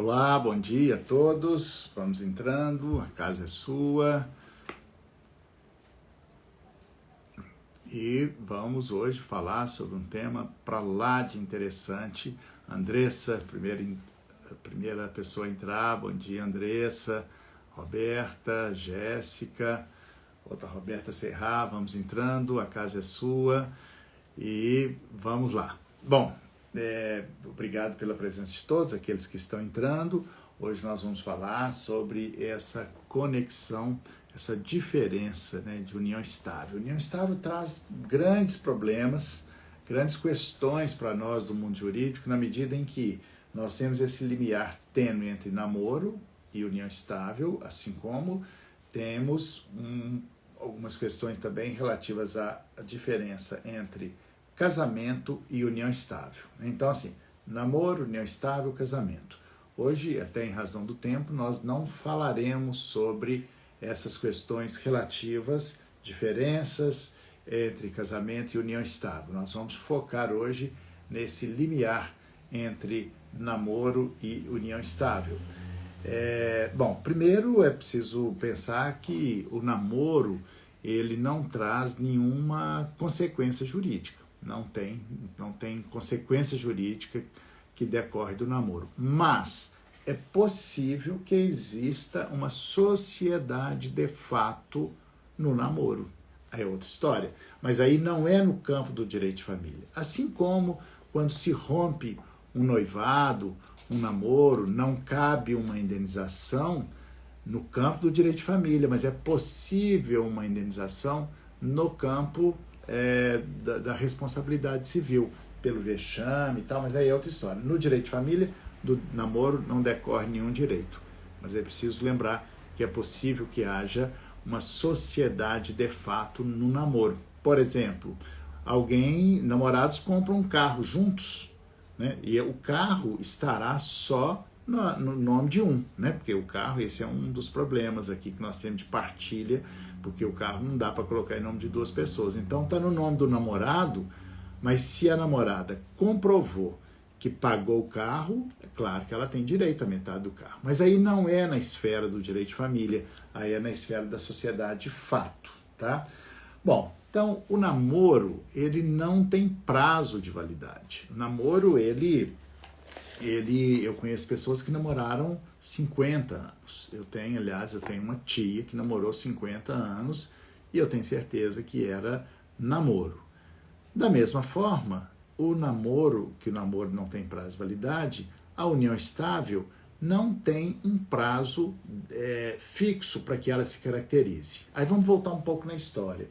Olá, bom dia a todos. Vamos entrando, a casa é sua. E vamos hoje falar sobre um tema para lá de interessante. Andressa, primeira pessoa a entrar. Bom dia, Andressa. Roberta, Jéssica, outra Roberta Serra. Vamos entrando, a casa é sua. E vamos lá. Bom, obrigado pela presença de todos aqueles que estão entrando. Hoje nós vamos falar sobre essa conexão, essa diferença, né, de união estável. União estável traz grandes problemas, grandes questões para nós do mundo jurídico, na medida em que nós temos esse limiar tênue entre namoro e união estável, assim como temos algumas questões também relativas à diferença entre casamento e união estável. Então, assim, namoro, união estável, casamento. Hoje, até em razão do tempo, nós não falaremos sobre essas questões relativas, diferenças entre casamento e união estável. Nós vamos focar hoje nesse limiar entre namoro e união estável. Bom, primeiro é preciso pensar que o namoro, ele não traz nenhuma consequência jurídica. Não tem consequência jurídica que decorre do namoro. Mas é possível que exista uma sociedade de fato no namoro. Aí é outra história. Mas aí não é no campo do direito de família. Assim como quando se rompe um noivado, um namoro, não cabe uma indenização no campo do direito de família, mas é possível uma indenização no campo da responsabilidade civil, pelo vexame e tal, mas aí é outra história. No direito de família, do namoro não decorre nenhum direito, mas é preciso lembrar que é possível que haja uma sociedade de fato no namoro. Por exemplo, namorados compram um carro juntos, né? E o carro estará só no nome de um, né? Porque o carro, esse é um dos problemas aqui que nós temos de partilha, porque o carro não dá para colocar em nome de duas pessoas. Então está no nome do namorado, mas se a namorada comprovou que pagou o carro, é claro que ela tem direito à metade do carro. Mas aí não é na esfera do direito de família, aí é na esfera da sociedade de fato, tá? Bom, então o namoro, ele não tem prazo de validade. O namoro, eu conheço pessoas que namoraram 50 anos. Eu tenho uma tia que namorou 50 anos e eu tenho certeza que era namoro. Da mesma forma, que o namoro não tem prazo de validade, a união estável não tem um prazo fixo para que ela se caracterize. Aí vamos voltar um pouco na história.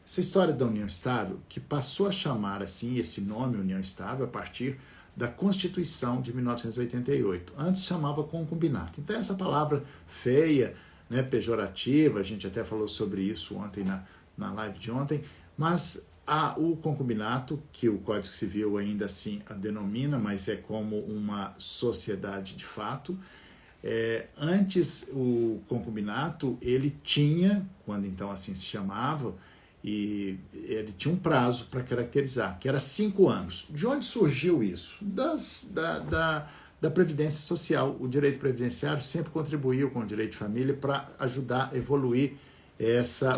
Essa história da união estável, que passou a chamar assim esse nome união estável a partir da Constituição de 1988. Antes chamava concubinato. Então essa palavra feia, né, pejorativa, a gente até falou sobre isso ontem na live de ontem, mas o concubinato, que o Código Civil ainda assim a denomina, mas é como uma sociedade de fato. Antes o concubinato, ele tinha, quando então assim se chamava, e ele tinha um prazo para caracterizar, que era 5 anos. De onde surgiu isso? Da Previdência Social. O direito previdenciário sempre contribuiu com o direito de família para ajudar a evoluir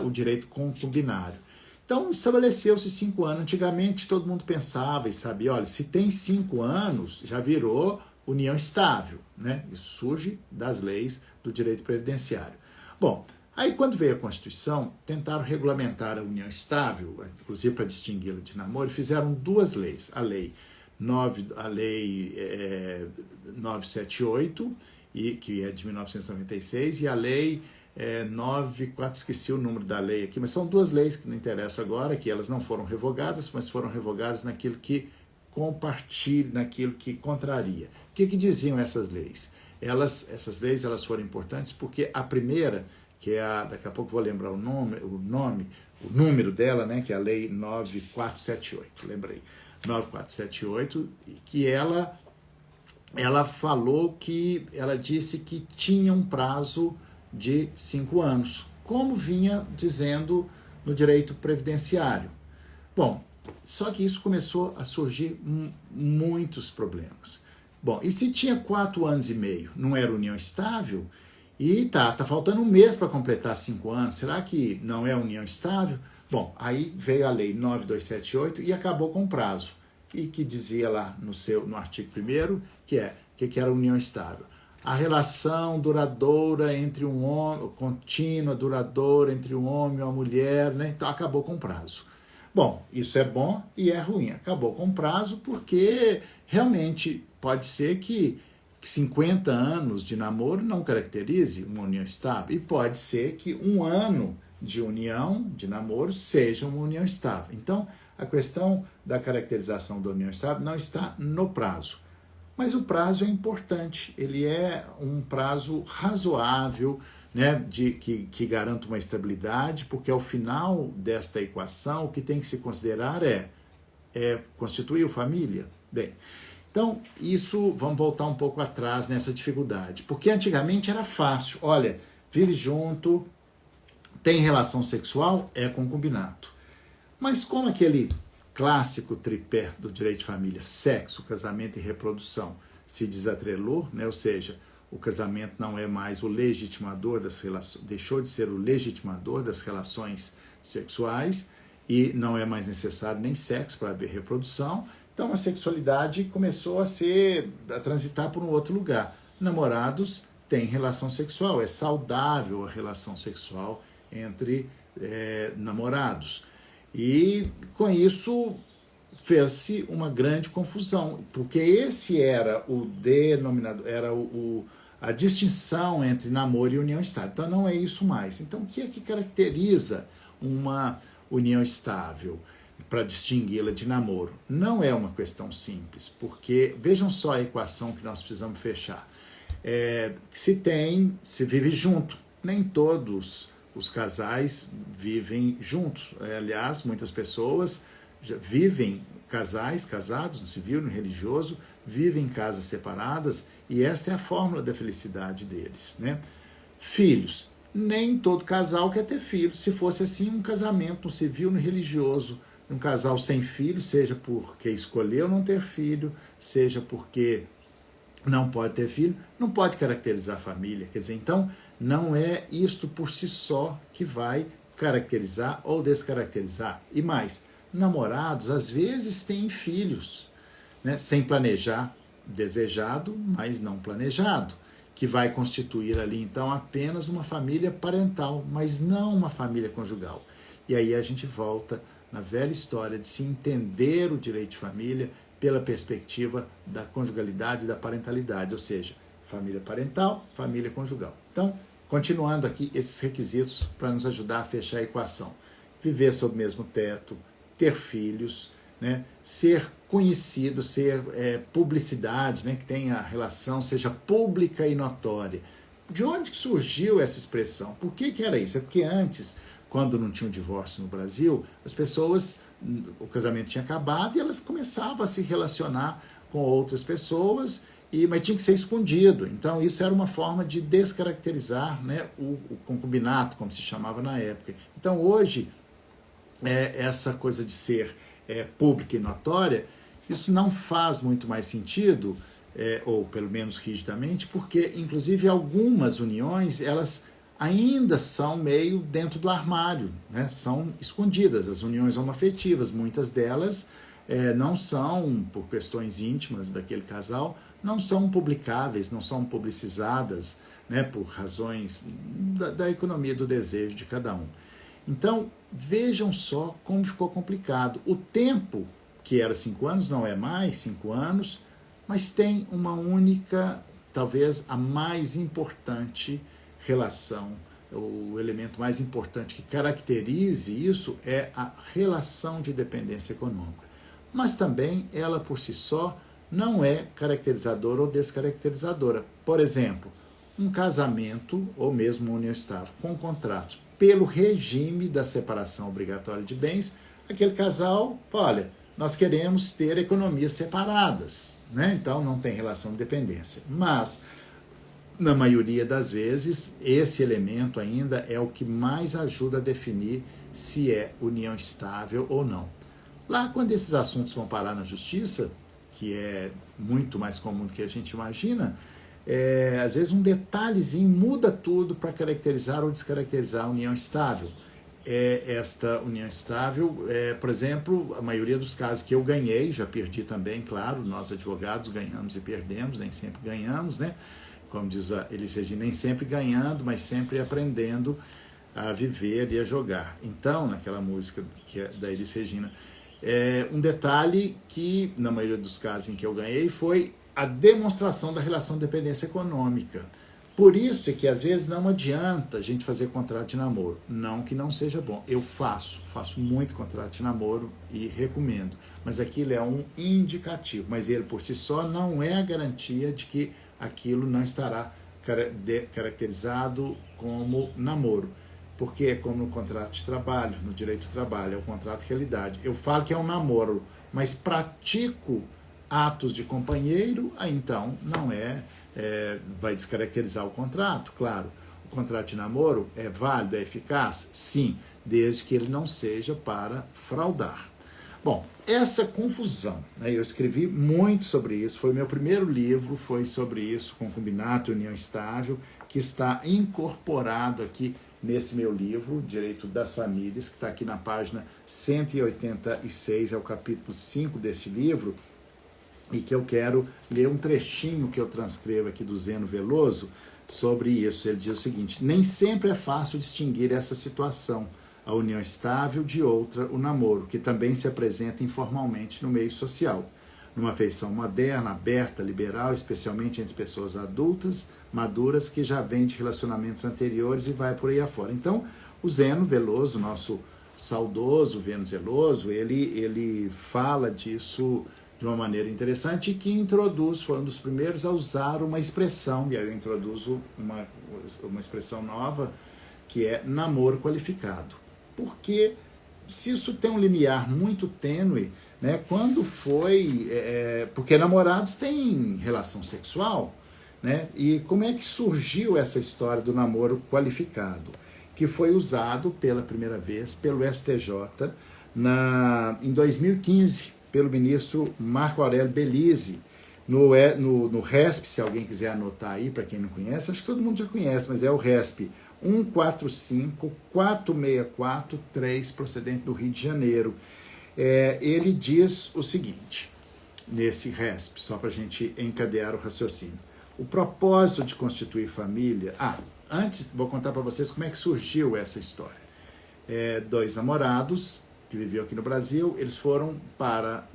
o direito concubinário. Então, estabeleceu-se 5 anos. Antigamente, todo mundo pensava e sabia, olha, se tem 5 anos, já virou união estável, né? Isso surge das leis do direito previdenciário. Bom, aí quando veio a Constituição, tentaram regulamentar a união estável, inclusive para distingui-la de namoro, e fizeram 2 leis. A lei 978, que é de 1996, e a lei 94, esqueci o número da lei aqui, mas são 2 leis que não interessam agora, que elas não foram revogadas, mas foram revogadas naquilo que compartilha, naquilo que contraria. O que diziam essas leis? Essas leis foram importantes porque a primeira, que é daqui a pouco vou lembrar o número dela, né, que é a lei 9478, lembrei, 9478, que ela disse que tinha um prazo de 5 anos, como vinha dizendo no direito previdenciário. Bom, só que isso começou a surgir muitos problemas. Bom, e se tinha 4 anos e meio, não era união estável? E tá faltando um mês para completar 5 anos, será que não é união estável? Bom, aí veio a lei 9278 e acabou com o prazo. E que dizia lá no artigo 1º que era união estável. A relação duradoura entre um homem, contínua, duradoura entre um homem e uma mulher, né? Então acabou com o prazo. Bom, isso é bom e é ruim. Acabou com o prazo porque realmente pode ser que 50 anos de namoro não caracterize uma união estável. E pode ser que 1 ano de união, de namoro, seja uma união estável. Então, a questão da caracterização da união estável não está no prazo. Mas o prazo é importante, ele é um prazo razoável, né, que garanta uma estabilidade, porque ao final desta equação, o que tem que se considerar é constituir família. Bem, então, isso, vamos voltar um pouco atrás nessa dificuldade, porque antigamente era fácil, olha, vive junto, tem relação sexual, é concubinato. Mas como aquele clássico tripé do direito de família, sexo, casamento e reprodução, se desatrelou, né? Ou seja, o casamento não é mais o legitimador das relações, deixou de ser o legitimador das relações sexuais e não é mais necessário nem sexo para haver reprodução. Então a sexualidade começou a transitar por um outro lugar. Namorados têm relação sexual, é saudável a relação sexual entre namorados. E com isso fez-se uma grande confusão, porque esse era o denominador, era a distinção entre namoro e união estável. Então não é isso mais. Então o que é que caracteriza uma união estável para distingui-la de namoro? Não é uma questão simples, porque vejam só a equação que nós precisamos fechar. Se vive junto, nem todos os casais vivem juntos. Aliás, muitas pessoas já vivem casados no civil, no religioso, vivem em casas separadas e esta é a fórmula da felicidade deles, né? Filhos. Nem todo casal quer ter filhos. Se fosse assim, um casamento no civil, no religioso, um casal sem filhos, seja porque escolheu não ter filho, seja porque não pode ter filho, não pode caracterizar a família. Quer dizer, então, não é isto por si só que vai caracterizar ou descaracterizar. E mais, namorados às vezes têm filhos, né, sem planejar, desejado, mas não planejado, que vai constituir ali então apenas uma família parental, mas não uma família conjugal. E aí a gente volta na velha história de se entender o direito de família pela perspectiva da conjugalidade e da parentalidade, ou seja, família parental, família conjugal. Então, continuando aqui esses requisitos para nos ajudar a fechar a equação. Viver sob o mesmo teto, ter filhos, né? Ser conhecido, ser publicidade, né? Que tenha a relação, seja pública e notória. De onde que surgiu essa expressão? Por que era isso? É porque antes, quando não tinha um divórcio no Brasil, as pessoas, o casamento tinha acabado e elas começavam a se relacionar com outras pessoas, mas tinha que ser escondido. Então isso era uma forma de descaracterizar, né, o concubinato, como se chamava na época. Então hoje, essa coisa de ser pública e notória, isso não faz muito mais sentido, ou pelo menos rigidamente, porque inclusive algumas uniões, elas ainda são meio dentro do armário, né? São escondidas. As uniões homoafetivas, muitas delas não são, por questões íntimas daquele casal, não são publicáveis, não são publicizadas, né? Por razões da economia do desejo de cada um. Então, vejam só como ficou complicado. O tempo, que era 5 anos, não é mais 5 anos, mas tem uma única, talvez a mais importante relação, o elemento mais importante que caracterize isso é a relação de dependência econômica. Mas também ela por si só não é caracterizadora ou descaracterizadora. Por exemplo, um casamento ou mesmo uma união estável com contratos pelo regime da separação obrigatória de bens, aquele casal, olha, nós queremos ter economias separadas, né? Então não tem relação de dependência. Mas na maioria das vezes, esse elemento ainda é o que mais ajuda a definir se é união estável ou não. Lá, quando esses assuntos vão parar na justiça, que é muito mais comum do que a gente imagina, às vezes um detalhezinho muda tudo para caracterizar ou descaracterizar a união estável. Esta união estável, por exemplo, a maioria dos casos que eu ganhei, já perdi também, claro, nós advogados ganhamos e perdemos, nem sempre ganhamos, né? Como diz a Elis Regina, nem sempre ganhando, mas sempre aprendendo a viver e a jogar. Então, naquela música que é da Elis Regina, um detalhe que, na maioria dos casos em que eu ganhei, foi a demonstração da relação de dependência econômica. Por isso é que às vezes não adianta a gente fazer contrato de namoro. Não que não seja bom. Eu faço muito contrato de namoro e recomendo. Mas aquilo é um indicativo. Mas ele por si só não é a garantia de que aquilo não estará caracterizado como namoro. Porque é como no contrato de trabalho, no direito do trabalho, é o contrato de realidade. Eu falo que é um namoro, mas pratico atos de companheiro, aí então não vai descaracterizar o contrato, claro. O contrato de namoro é válido, é eficaz? Sim, desde que ele não seja para fraudar. Bom, essa confusão, né, eu escrevi muito sobre isso, foi meu primeiro livro, foi sobre isso, Concubinato e União Estável, que está incorporado aqui nesse meu livro, Direito das Famílias, que está aqui na página 186, é o capítulo 5 deste livro, e que eu quero ler um trechinho que eu transcrevo aqui do Zeno Veloso sobre isso. Ele diz o seguinte: nem sempre é fácil distinguir essa situação, a união estável, de outra, o namoro, que também se apresenta informalmente no meio social. Numa feição moderna, aberta, liberal, especialmente entre pessoas adultas, maduras, que já vêm de relacionamentos anteriores e vai por aí afora. Então, o Zeno Veloso, nosso saudoso Zeno Veloso, ele fala disso de uma maneira interessante e que introduz, foi um dos primeiros a usar uma expressão, e aí eu introduzo uma expressão nova, que é namoro qualificado. Porque se isso tem um limiar muito tênue, né, quando foi... porque namorados têm relação sexual, né, e como é que surgiu essa história do namoro qualificado? Que foi usado pela primeira vez pelo STJ em 2015, pelo ministro Marco Aurélio Belize, no RESP, se alguém quiser anotar aí, para quem não conhece, acho que todo mundo já conhece, mas é o RESP 145464-3, procedente do Rio de Janeiro. Ele diz o seguinte, nesse RESP, só para a gente encadear o raciocínio. O propósito de constituir família... antes vou contar para vocês como é que surgiu essa história. Dois namorados que viviam aqui no Brasil, eles foram para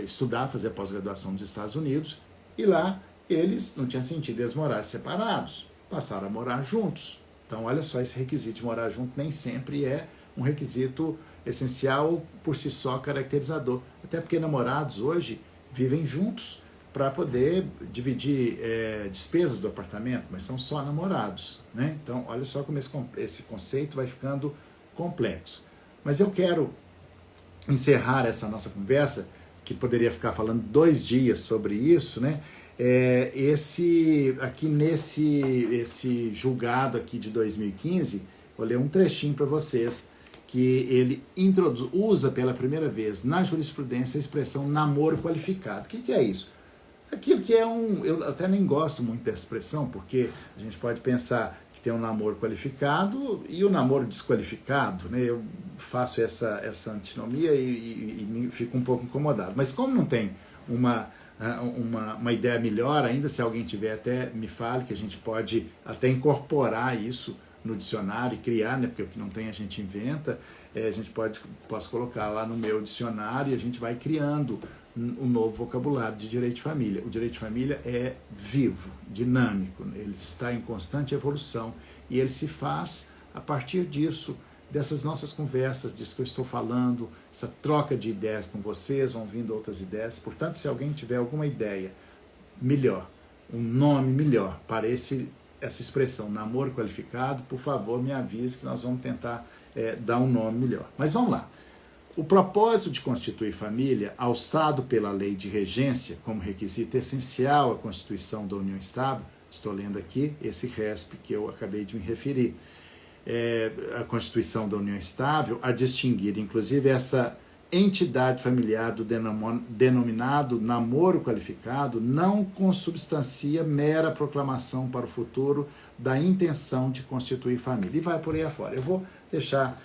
estudar, fazer pós-graduação nos Estados Unidos, e lá eles não tinham sentido eles morarem separados, passaram a morar juntos. Então, olha só, esse requisito de morar junto nem sempre é um requisito essencial por si só caracterizador. Até porque namorados hoje vivem juntos para poder dividir despesas do apartamento, mas são só namorados, né? Então, olha só como esse conceito vai ficando complexo. Mas eu quero encerrar essa nossa conversa, que poderia ficar falando 2 dias sobre isso, né? Esse julgado aqui de 2015, vou ler um trechinho para vocês, que ele usa pela primeira vez na jurisprudência a expressão namoro qualificado. O que é isso? Aquilo que eu até nem gosto muito dessa expressão, porque a gente pode pensar que tem um namoro qualificado e o namoro desqualificado, né? Eu faço essa antinomia e fico um pouco incomodado. Mas como não tem uma ideia melhor ainda, se alguém tiver, até me fale, que a gente pode até incorporar isso no dicionário e criar, né? Porque o que não tem a gente inventa, posso colocar lá no meu dicionário e a gente vai criando um novo vocabulário de direito de família. O direito de família é vivo, dinâmico, ele está em constante evolução e ele se faz a partir disso, dessas nossas conversas, disso que eu estou falando, essa troca de ideias com vocês, vão vindo outras ideias. Portanto, se alguém tiver alguma ideia melhor, um nome melhor para essa expressão namoro qualificado, por favor, me avise que nós vamos tentar dar um nome melhor. Mas vamos lá. O propósito de constituir família, alçado pela lei de regência como requisito essencial à constituição da união estável, estou lendo aqui esse RESP que eu acabei de me referir, a constituição da união estável, a distinguir, inclusive, essa entidade familiar do denominado namoro qualificado não consubstancia mera proclamação para o futuro da intenção de constituir família. E vai por aí afora. Eu vou deixar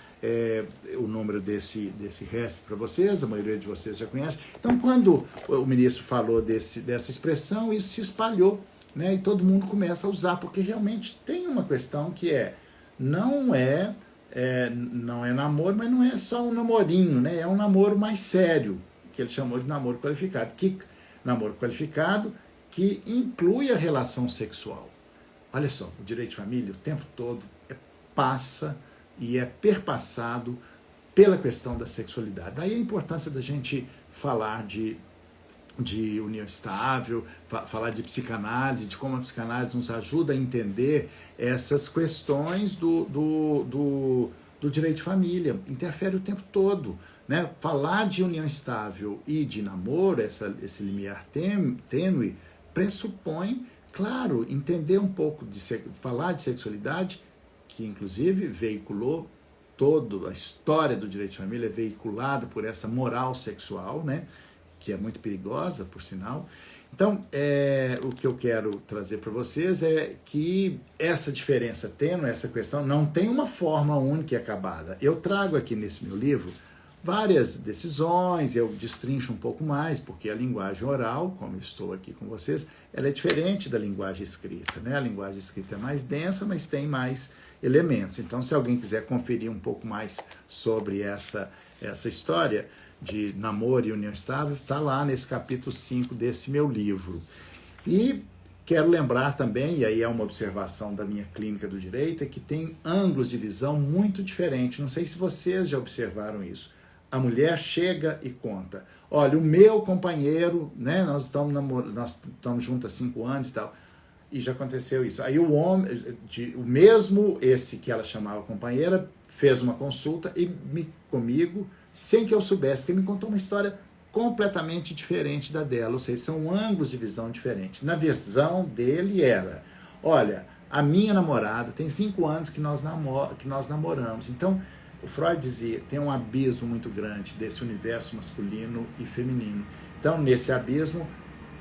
o número desse resto para vocês, a maioria de vocês já conhece. Então, quando o ministro falou dessa expressão, isso se espalhou, né? E todo mundo começa a usar, porque realmente tem uma questão que não é namoro, mas não é só um namorinho, né? É um namoro mais sério, que ele chamou de namoro qualificado. Namoro qualificado que inclui a relação sexual. Olha só, o direito de família o tempo todo passa e é perpassado pela questão da sexualidade. Daí a importância da gente falar de união estável, falar de psicanálise, de como a psicanálise nos ajuda a entender essas questões do direito de família. Interfere o tempo todo, né? Falar de união estável e de namoro, esse limiar tênue, pressupõe, claro, entender um pouco, falar de sexualidade, que inclusive veiculou toda a história do direito de família, é veiculada por essa moral sexual, né? Que é muito perigosa, por sinal. Então, o que eu quero trazer para vocês é que essa diferença tênue, essa questão, não tem uma forma única e acabada. Eu trago aqui nesse meu livro várias decisões, eu destrincho um pouco mais, porque a linguagem oral, como eu estou aqui com vocês, ela é diferente da linguagem escrita, né? A linguagem escrita é mais densa, mas tem mais elementos. Então, se alguém quiser conferir um pouco mais sobre essa história de namoro e união estável, está lá nesse capítulo 5 desse meu livro. E quero lembrar também, e aí é uma observação da minha clínica do direito, é que tem ângulos de visão muito diferentes. Não sei se vocês já observaram isso. A mulher chega e conta, olha, o meu companheiro, né, nós estamos juntos há 5 anos e tal, e já aconteceu isso. Aí o homem, o mesmo esse que ela chamava companheira, fez uma consulta comigo, sem que eu soubesse, porque me contou uma história completamente diferente da dela, ou seja, são ângulos de visão diferentes. Na visão dele olha, a minha namorada tem 5 anos que nós namoramos, então o Freud dizia, tem um abismo muito grande desse universo masculino e feminino. Então, nesse abismo,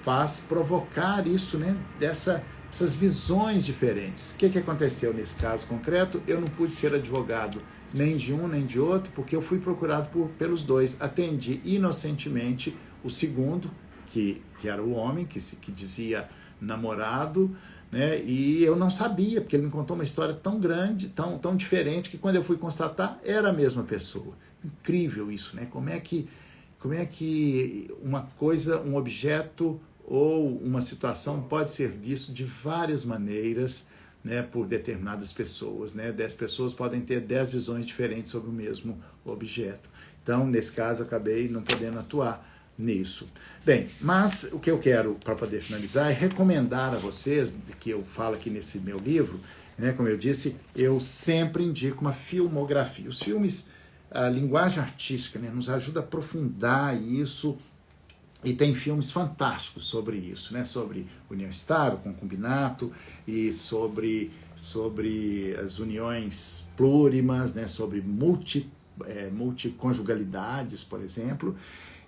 faz provocar isso, né, essas visões diferentes. O que aconteceu nesse caso concreto? Eu não pude ser advogado nem de um nem de outro, porque eu fui procurado pelos dois. Atendi inocentemente o segundo, que era o homem, que dizia namorado, né? E eu não sabia, porque ele me contou uma história tão grande, tão diferente, que quando eu fui constatar, era a mesma pessoa. Incrível isso, né? Como é que uma coisa, um objeto ou uma situação pode ser visto de várias maneiras, né, por determinadas pessoas, né? 10 pessoas podem ter 10 visões diferentes sobre o mesmo objeto. Então, nesse caso, eu acabei não podendo atuar nisso. Bem, mas o que eu quero, para poder finalizar, é recomendar a vocês, que eu falo aqui nesse meu livro, né, como eu disse, eu sempre indico uma filmografia. Os filmes, a linguagem artística, né, nos ajuda a aprofundar isso. E tem filmes fantásticos sobre isso, né? Sobre união estável, concubinato, e sobre as uniões plurimas, né? Sobre multiconjugalidades, por exemplo.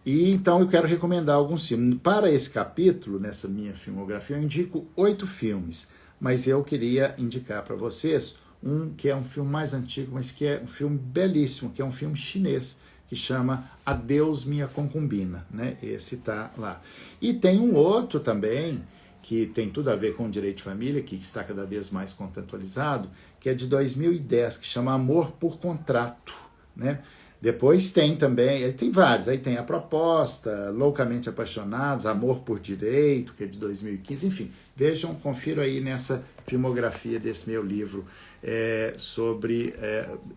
E então eu quero recomendar alguns filmes. Para esse capítulo, nessa minha filmografia, eu indico 8 filmes, mas eu queria indicar para vocês um que é um filme mais antigo, mas que é um filme belíssimo, que é um filme chinês, que chama Adeus Minha Concubina, né? Esse tá lá. E tem um outro também, que tem tudo a ver com o direito de família, que está cada vez mais contextualizado, que é de 2010, que chama Amor por Contrato, né? Depois tem também, tem vários, aí tem A Proposta, Loucamente Apaixonados, Amor por Direito, que é de 2015, enfim, vejam, confiram aí nessa filmografia desse meu livro, sobre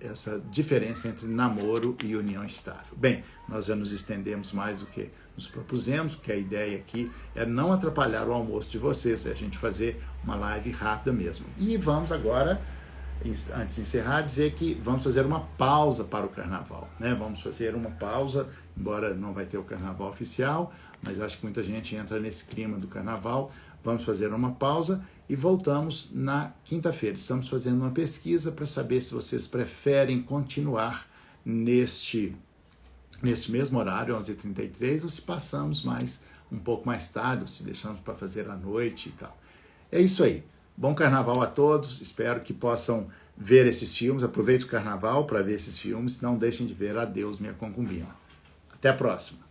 essa diferença entre namoro e união estável. Bem, nós já nos estendemos mais do que nos propusemos, porque a ideia aqui é não atrapalhar o almoço de vocês, é a gente fazer uma live rápida mesmo. E vamos agora, antes de encerrar, dizer que vamos fazer uma pausa para o carnaval, né? Vamos fazer uma pausa, embora não vai ter o carnaval oficial, mas acho que muita gente entra nesse clima do carnaval. Vamos fazer uma pausa e voltamos na quinta-feira. Estamos fazendo uma pesquisa para saber se vocês preferem continuar neste neste mesmo horário, 11h33, ou se passamos um pouco mais tarde, ou se deixamos para fazer à noite e tal. É isso aí. Bom carnaval a todos, espero que possam ver esses filmes, aproveite o carnaval para ver esses filmes, não deixem de ver Adeus, Minha Concubina. Até a próxima.